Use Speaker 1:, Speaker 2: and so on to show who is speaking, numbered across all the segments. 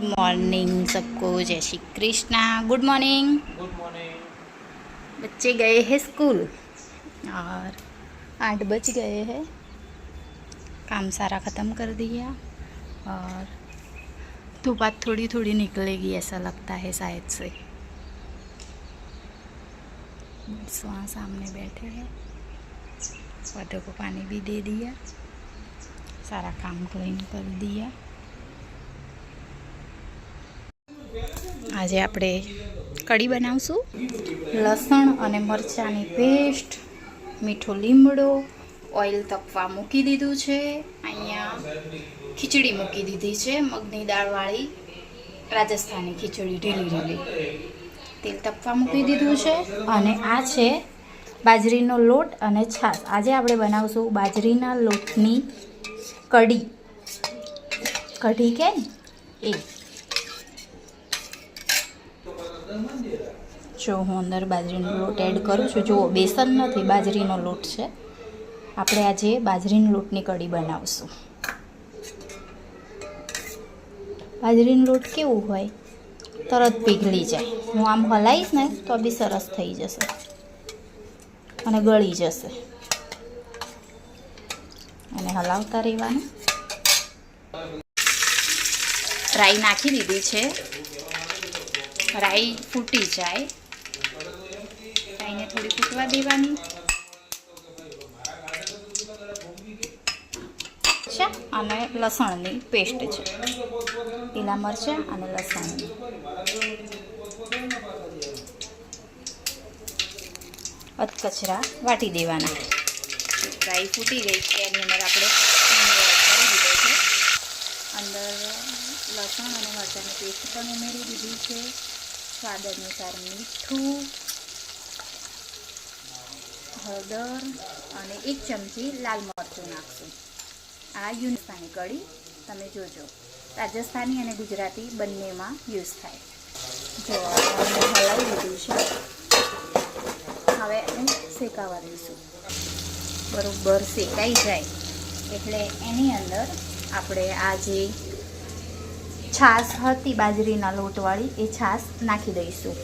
Speaker 1: Morning सबको, जय Shri Krishna. Good morning.
Speaker 2: Good morning.
Speaker 1: बच्चे गए हैं स्कूल और 8 बज गए हैं। काम सारा ख़त्म कर दिया और धूप आज थोड़ी थोड़ी निकलेगी ऐसा लगता है शायद से। वहाँ सामने बैठे हैं, पौधों को पानी भी दे दिया, सारा काम क्लीन कर दिया। આજે આપણે કઢી બનાવશું। લસણ અને મરચાંની પેસ્ટ, મીઠો લીમડો, ઓઇલ તપવા મૂકી દીધું છે। અહીંયા ખીચડી મૂકી દીધી છે, મગની દાળવાળી રાજસ્થાની ખીચડી ઢીલી ઢીલી। તેલ તપવા મૂકી દીધું છે અને આ છે બાજરીનો લોટ અને છાશ। આજે આપણે બનાવશું બાજરીના લોટની કઢી, કઢી કે એ। જો હું અંદર બાજરીનો લોટ એડ કરું છું। જુઓ, બેસન નથી, બાજરીનો લોટ છે। આપણે આજે બાજરીના લોટની કઢી બનાવશું। બાજરીનો લોટ કેવું હોય, તરત પીગળી જાય। હું આમ હલાવીશ ને તો બી સરસ થઈ જશે અને ગળી જશે। અને હલાવતા રહેવાનું। રાઈ નાખી દીધી છે। રાઈ ફૂટી જાય, રાઈને થોડી ફૂટવા દેવાની છે। અને લસણની પેસ્ટ છે, લીલા મરચાં અને લસણની। અધકચરા વાટી દેવાના। રાઈ ફૂટી ગઈ છે, એની અંદર આપણે કરી દીધો છે। અંદર લસણ અને મરચાંની પેસ્ટ પણ ઉમેરી દીધી છે। સ્વાદ અનુસાર મીઠું, હળદર અને 1 ચમચી લાલ મરચું નાખશું। આ યુનિફાની કઢી તમે જોજો, રાજસ્થાની અને ગુજરાતી બંનેમાં યુઝ થાય। જો હલાવી દીધું છે, હવે એને શેકાવા દઈશું। બરોબર શેકાઈ જાય એટલે એની અંદર આપણે આ જે છાશ હતી બાજરીના લોટવાળી, એ છાશ નાખી દઈશું।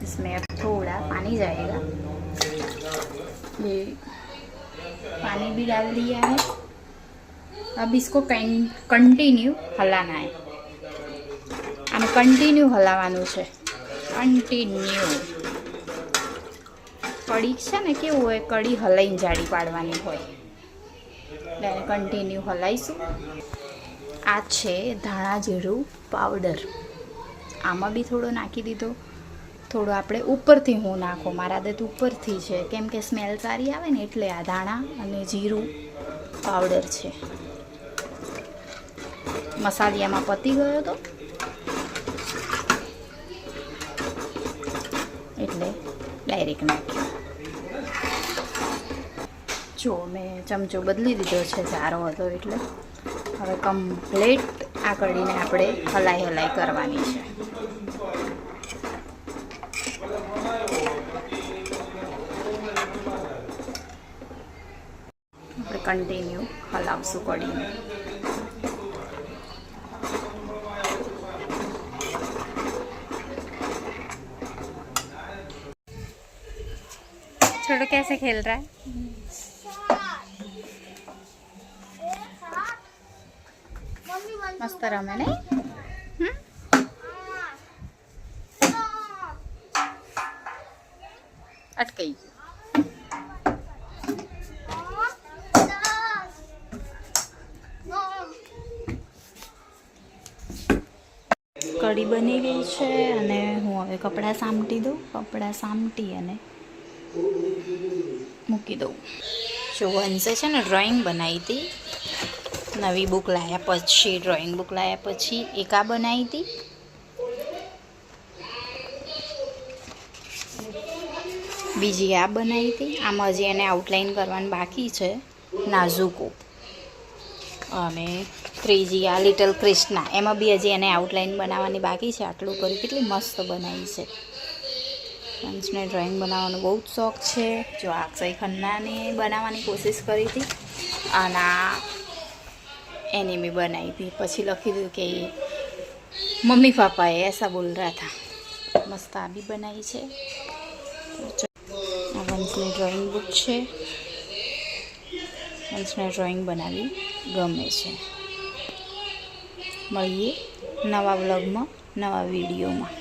Speaker 1: इसमें अब थोड़ा पानी जाएगा, ये पानी भी डाल दिया है। अब इसको कंटिन्यू हलाना है। आम कंटिन्यू हलावानुं छे, कंटिन्यू। कढ़ी છે ને કેવું હોય, કઢી હલાઈને જાડી પાડવાની હોય એટલે કન્ટિન્યુ હલાવીશું। આ છે ધાણા જીરું પાવડર, આમાં બી થોડો નાખી દીધો, થોડો આપણે ઉપરથી હું નાખો, મારા આદત ઉપરથી છે કેમ કે સ્મેલ સારી આવે ને એટલે આ ધાણા અને જીરું પાવડર છે। મસાલિયામાં પતી ગયો તો એટલે ડાયરેક્ટ નાખ્યું। જો મેં ચમચો બદલી દીધો છે, સારો હતો એટલે હવે કમ્પ્લીટ આ કઢીને આપણે હલાઈ હલાઈ કરવાની છે। આપણે કન્ટિન્યુ હલાવશું કઢીને। छोटू कैसे खेल रहा है? मस्त रमे नहीं? अटकई कढ़ी बनी गई है અને હું હવે કપડાં સામટી દઉં। કપડાં સામટી અને મૂકી દઉં। જો વંશે છે ને ડ્રોઈંગ બનાવી હતી, નવી બુક લાવ્યા પછી, ડ્રોઈંગ બુક લાવ્યા પછી એક આ બનાવી હતી, બીજી આ બનાવી હતી। આમાં હજી એને આઉટલાઇન કરવાનું બાકી છે, નાઝુકો। અને ત્રીજી આ લિટલ ક્રિષ્ના, એમાં બી હજી એને આઉટલાઇન બનાવવાની બાકી છે। આટલું કર્યું, કેટલી મસ્ત બનાવી છે। વંશને ડ્રોઈંગ બનાવવાનો બહુ જ શોખ છે. જો અક્ષય ખન્નાની બનાવવાની કોશિશ કરી હતી અને એની મેં બનાવી હતી. પછી લખી દીધું કે મમ્મી પાપાએ એસા બોલ રહ્યા હતા. મસ્ત આ બી બનાવી છે. આ વંશની ડ્રોઈંગ બુક છે. વંશને ડ્રોઈંગ બનાવી ગમે છે. મળીએ નવા વ્લોગમાં, નવા વિડીયોમાં.